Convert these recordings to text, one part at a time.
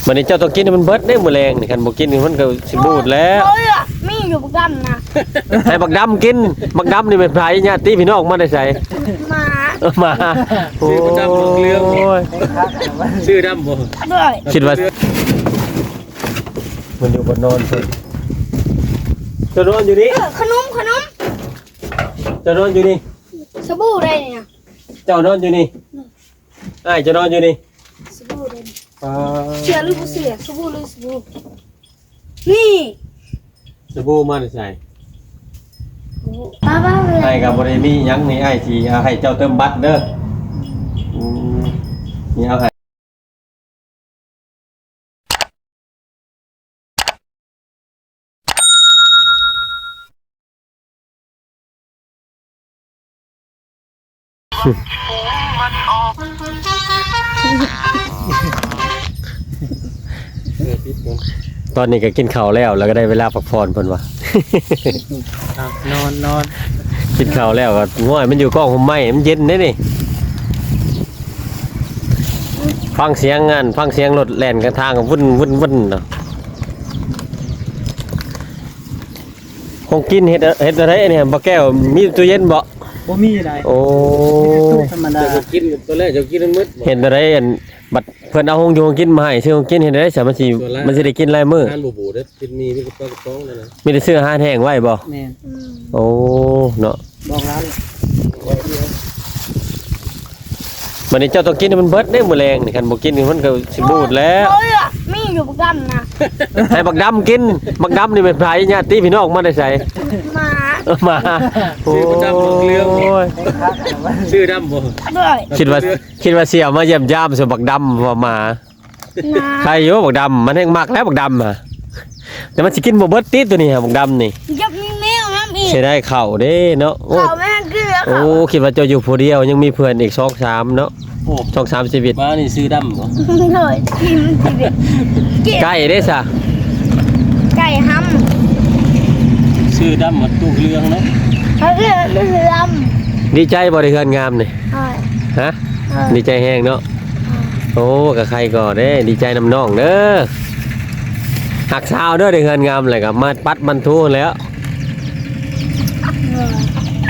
วันนี้เจ้าต้องกินให้มันเบิดได้มื้อแรงนี่คันบ่กินมันก็สิบูดแล้วมีอยู่บักดำนะให้บักดำกินบักดำนี่เป็นไผญาติพี่น้องมาได้ไสมาโอ้ยบักดำเรื่องชื่อดำบ่ด้วยคิดว่ามันอยู่บนนอนพุ่นจะนอนอยู่นี่ขนมจะนอนอยู่นี่สบู่ได้เนี่ยเจ้านอนอยู่นี่อ้ายจะนอนอยู่นี่สบู่ได้เสียหรือบ่เสียสบู่หรือสบู่นี่สบู่มาได้ใส่บ้าเลยไอ้กับบริมียังนี่ไอ้ที่เอาให้เจ้าเติมบัตรเด้อนี่เอาให้ตอนนี้ก็กินข้าวแล้วก็ได้เวลาพักผ่อนเพิ่นว่นอนกินข้าวแล้วก็ง่อยมันอยู่กล้องผมไหมมันเย็นได้นี่ฟังเสียงรถแล่นกันทางวุ่นเนาะคงกินเฮ็ดอะไรเนี่ยบ่แก้วมีตู้เย็นบ่มีอะไรโอ้ธรรมดาจะกินตัวแรกจะกินมืดเห็นอะไรบัดเพิ่นเอาหงอยู่กินมาให้ซื้อหงกินเห็นได้สามันสิได้กินหลายมื้ออาหารบูๆเด้อกินมีกระป๋องนั่นน่ะมีได้ซื้ออาหารแห้งไว้บ่แม่นโอ้เนาะบอกร้านวันนี้เจ้าต้องกินให้มันเบิดได้มื้อแรงนี่คันบ่กินมันก็สิบูดแล้วมีอยู่บักดำนะให้บักดำกินบักดำนี่เป็นไผญาติพี่น้องมาได้ไสมาชื่อดำเรื่องชื่อดำบ่ด้วยคิดว่าเสี่ยวมาเยี่ยมยามสบักดำว่ามาใครอยู่บักดำมันแห้งมากแล้วบักดำอ่ะแต่มันสิกินบ่เบิดติดตัวนี้ฮะบักดำนี่ยับมีแมวน้ำอีกสิได้เข้าเด้เนาะเข้าแม่กินแล้วโอ้คิดว่าเจ้าอยู่ผู้เดียวยังมีเพื่อนอีก2-3เนาะ2-3ชีวิตมานี่ชื่อดำบ่เลยกินชีวิตไก่เด้ซะไก่ห้ำชื่อดำมันตู้เรื่องเนาะเรื่องดีใจบ่ได้เฮือนงามนี่ฮะดีใจแฮงเนาะโอ้กับใครก็ได้ดีใจน้ำน้องเด้อหักสาวเด้อได้เฮือนงามเลยกับมาปัดบรรทุกแล้ว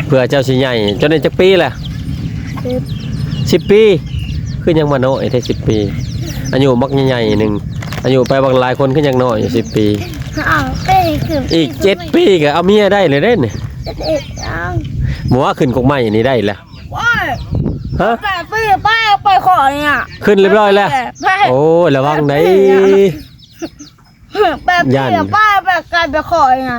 เพื่อเจ้าสิใหญ่จนได้จักปีแหละ10 ปีคือยังมาน้อยแค่10 ปีอายุมักใหญ่ๆนึงอายุไปบางหลายคนคือยังน้อยอยู่10 ปีอีก7 ปีก็เอาเมียได้เลยเด้นี่หมัวขึ้นกกไม้นี่ได้แล้วฮะไปขอเนี่ยขึ้นเรียบร้อยแล้วโอ้ระวังได้ย่านแบบการไปขอเนี่ย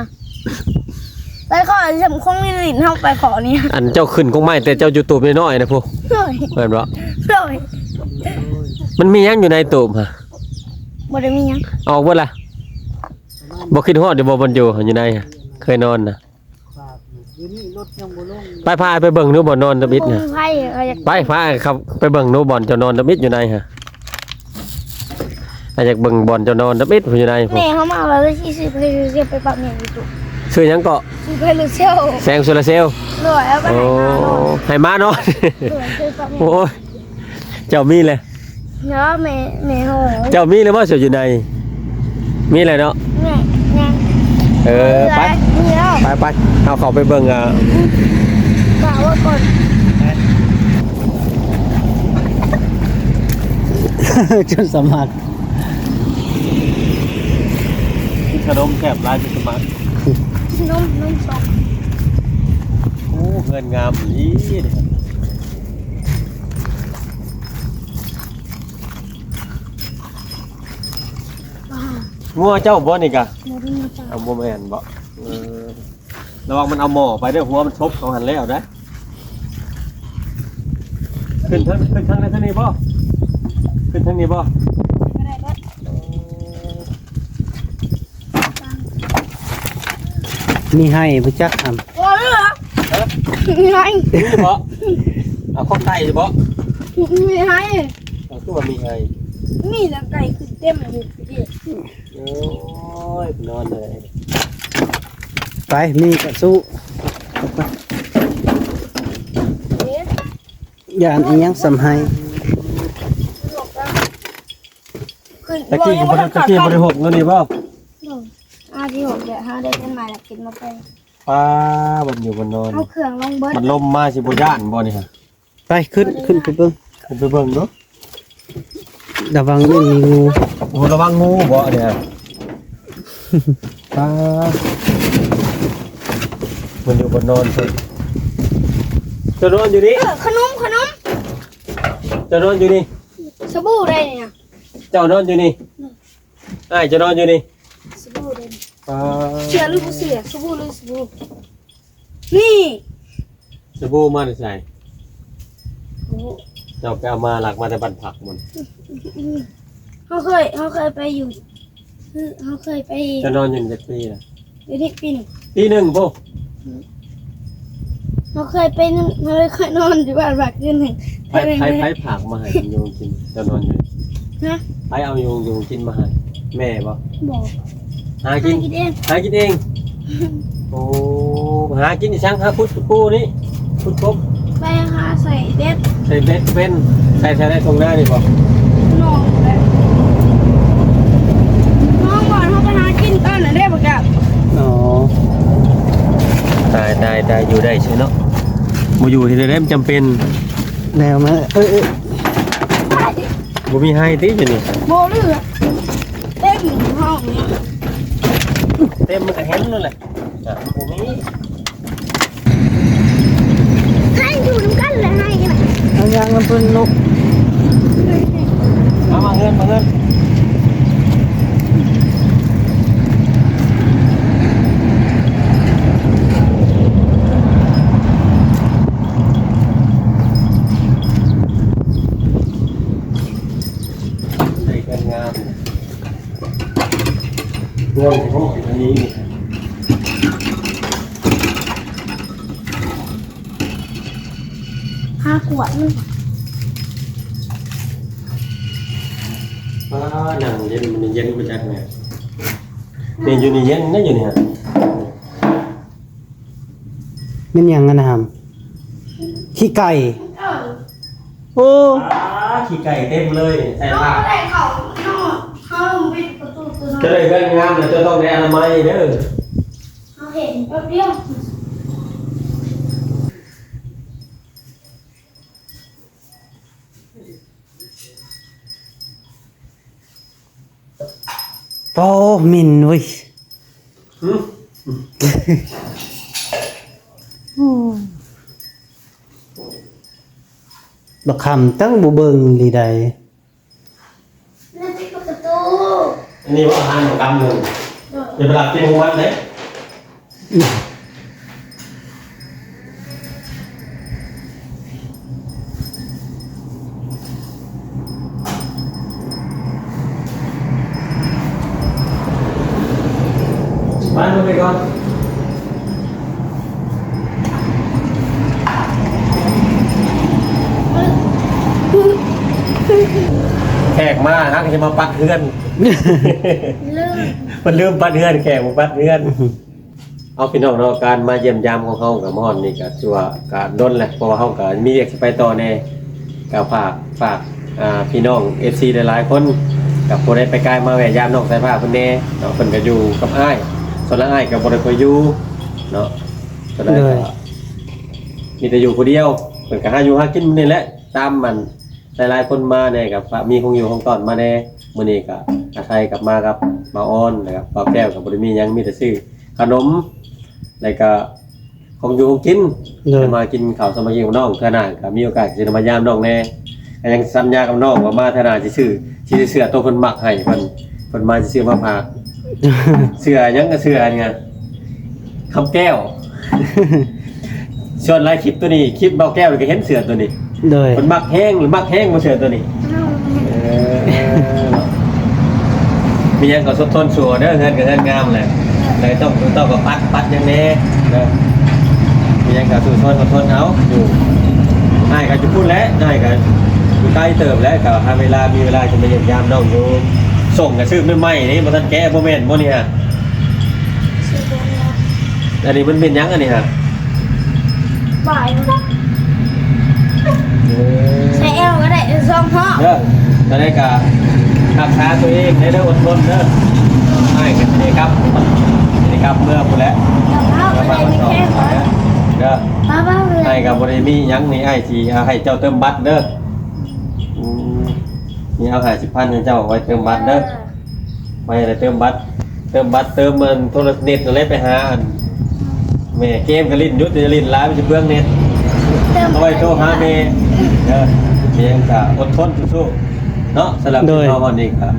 ไปขอสำคงนี่ลิ้นเท่าไปขอเนี่ยอันเจ้าขึ้นกกไม้แต่เจ้าอยู่ตูบน้อยๆนะพวกเห็นบ่มันมียังอยู่ในตูบฮะบ่ได้มียังออกบ่ล่ะบ่คิดฮอดอยู่บ่บนอยู่ในเคยนอนนะไปพาไปเบิ่งนูบ่นอนตะบิดน่ะไปพาครับไปเบิ่งนูบ่อนเจ้านอนตะบิดอยู่ในฮะอยากเบิ่งบ่อนเจ้านอนตะบิดอยู่ในแม่เขามาแล้วสิซื้อไปปรับเนี่ยอยู่ตู้ซื้อหยังเกาะซื้อไปลูกเซลแสงโซลาร์เซลล์แล้วไปให้มานอนโอ้ยเจ้ามีเลยเนาะแม่โหเจ้ามีเลยบ่เสียอยู่ในมีอะไรเนาะไปเอาเข้าไปเบิ่งกะว่าก่อนจนสมัครขนมแคบลายจนสมัครนมสองโอ้เงินงามอีงัวเจ้าบ่นี่กะเอาบ่แม่นบ่ระวังมันเอาหม้อไปเด้อหัวมันชบเอาหันแล้วนะขึ้นทางนี้บ่ขึ้นทางนี้บ่มีให้บ่จักทำมีให้บ่เอาข้อไก่บ่มีให้ตัวมีให้นี่แล้วไก่คือเต็มอยู่ดิโอ้ยนอนเลยไปมีกระสู้ย่านอีหยังสำให้ ขึ้น ตะกี้ก็บ่ได้ตะกี้บ่ได้หกเงินนี่บ่ ที่6เดี๋ยว5ได้เงินมาแล้วกินมาไป ป้าบ่อยู่บ่นอน เอาเครื่องลงเบิด มันลมมาสิบ่ย่านบ่นี่ฮะ ไปขึ้นไปเบิ่ง ขึ้นไปเบิ่งเนาะ ระวังไม่มีงู โอ้ระวังงูบ่เนี่ยป้ามันอยู่บ่นอนเพิ่นจะนอนอยู่นี่ ขนม จะนอนอยู่นี่ สบู่ได้เนี่ย เจ้านอนอยู่นี่อ้ายจะนอนอยู่นี่ สบู่ได้ ป้า เชื่อหรือบ่เชื่อสบู่หรือสบู่นี่ สบู่มาได้ใส่ โอ้ เจ้าไปเอามาหลักมาแต่บ้านผักมัน เขาเคยไปอยู่เขาเคยไป จะนอนอยู่จักปีน่ะ อยู่ที่ปีหนึ่ง ปีหนึ่งบ่ เขาเคยไปนึงเขาเคยนอนอยู่บ้านบักคืนหนึ่ง ไผผักมาให้โยงกินเจะนอนอยู่ นะ ไผเอาโยงกินมาให้แม่บ่ บอก หากิน กินเอง หากินเอง โอ้หากินอีช่างหาพุทธปูนี่พุทธกบ ไปหาใส่เด็ด ใส่เบ็ดเป็นใส่ได้ตรงหน้านี่บ่ น้องเลยน้องบอกเขาไปหากินตอนไหนได้บอกกับ อ๋อ ได้อยู่ได้ใช่เนาะบ่อยู่ที่ได้มันจำเป็น แนวมาบ่มีให้ติอยู่นี่ โบเลือเต็มห้องนี้ เต็มมันก็เห็นนั่นแหละอ่ะบ่มี ให้อยู่น้ำกันเลยให้กัน เอายางน้ำเพิ่นนก มาเงินใส่กันงามรวมพวกอันนี้ 5 ขวดนึง หนังเย็นมันเย็นมาจากไหนนี่อยู่นี่เย็นนะอยู่นี่ฮะ เป็นหยังกันนะครับขี้ไก่โอ้ ขี้ไก่เต็มเลยใส่ น้อง ผ้า ได้เขาปิดประตูตัวน้อง จะได้เงินงามแต่จะต้องได้อนามัยเด้อ เขาเห็นแป๊บเดียว โอ้มินเว้ย บักคำตั้งบ่เบิ่งลีใด นั่นปิดประตู อันนี้ว่าอาหารของกำหนึ่งอย่าไปหลับกินของมันเลยบ้านลงไปก่อนแขกมาฮะก็จะมาปัดเพื่อน ลืม มันลืมปัดเพื่อนแขกมาปัดเพื่อน เอาพี่น้องเราะการมาเยี่ยมยามของเขากับมอนนี่ก็ถือว่าการดนแหละเพราะว่าเขาก็มีเรียกไปต่อแน่ก็ฝากพี่น้อง FC หลายๆคนกับผู้ใดไปไกลมาแวะยามน้องสายผ้าเพิ่นแน่เนาะเพิ่นก็อยู่กับอ้ายส่วนละอ้ายก็บ่ได้ค่อยอยู่เนาะส่วนละอ้ายก็มีแต่อยู่ผู้เดียวเพิ่นก็หาอยู่หากินนี่แหละตามมันหลายๆคนมาแน่กับมีคงอยู่คงตอนมาแน่มื้อนี้ก็อาศัยกลับมากับมาอ้อนนะครับป้าแก้วก็บ่ได้มีหยังมีแต่ซื้อขนมแล้วก็คงอยู่คงกินจะมากินข้าวสามัคคีกับน้องเทื่อหน้าก็มีโอกาสสิมายามน้องแน่ก็ยังสัญญากับน้องว่ามาเทื่อหน้าสิซื้อเสื้อตัวเพิ่นมักให้เพิ่นมาสิซื้อมาฝากเสื้อหยังก็เสื้อนี่ไงคำแก้วส่วนหลายคลิปตัวนี้คลิปเบาแก้วก็เห็นเสื้อตัวนี้ โดย เพิ่นมักแห้งบ่เสื้อตัวนี้มีหยังก็สดทนสัวเด้อเงินก็เงินงามแหละเลยต้องก็ปัดอย่างนี้นะมีหยังก็สู้ทนเอาอยู่ง่ายก็จะพูดแล้วง่ายก็อยู่ใกล้เติบแล้วก็หาเวลามีเวลาจะมาเยี่ยมยามน้องอยู่ส่งก็ซื้อใหม่ๆนี่บ่ทันแกะบ่แม่นบ่นี่ฮะ ซื้อตัวนี้ อันนี้มันเป็นหยังอันนี้ฮะ บ่ายใส่เอลก็ได้2 ห้อ เด้อตอนนี้ก็รักษา ตัวเองได้อดทนเด้อให้กันดีครับนี่ครับเมื่อพูดแล้ว เอาไปไม่แค่ก่อน เด้อ ป้าเลย ให้กับบริมีหยังนี่ไอ้ที่เอาให้เจ้าเติมบัตรเด้อนี่เอา50,000ให้เจ้าไว้เติมบัตรเด้อไว้ได้เติมบัตรเติมมันโทรศัพท์เน็ตอะไรไปหาอันแม่เกมก็ลิ้นยุดจะลิ้นร้ายมันจะเบื้องเน็ตเอาไว้โทรหาแม่เด้อเพียงก็อดทนสู้ๆเนาะสำหรับพี่น้องวันนี้ครับ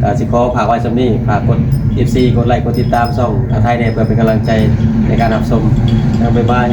ก็สิขอฝากไว้สำนี้ฝากกด FC กดไลค์กดติดตามช่องไทยเนี่ยเพื่อเป็นกำลังใจในการรับชมบ๊ายบาย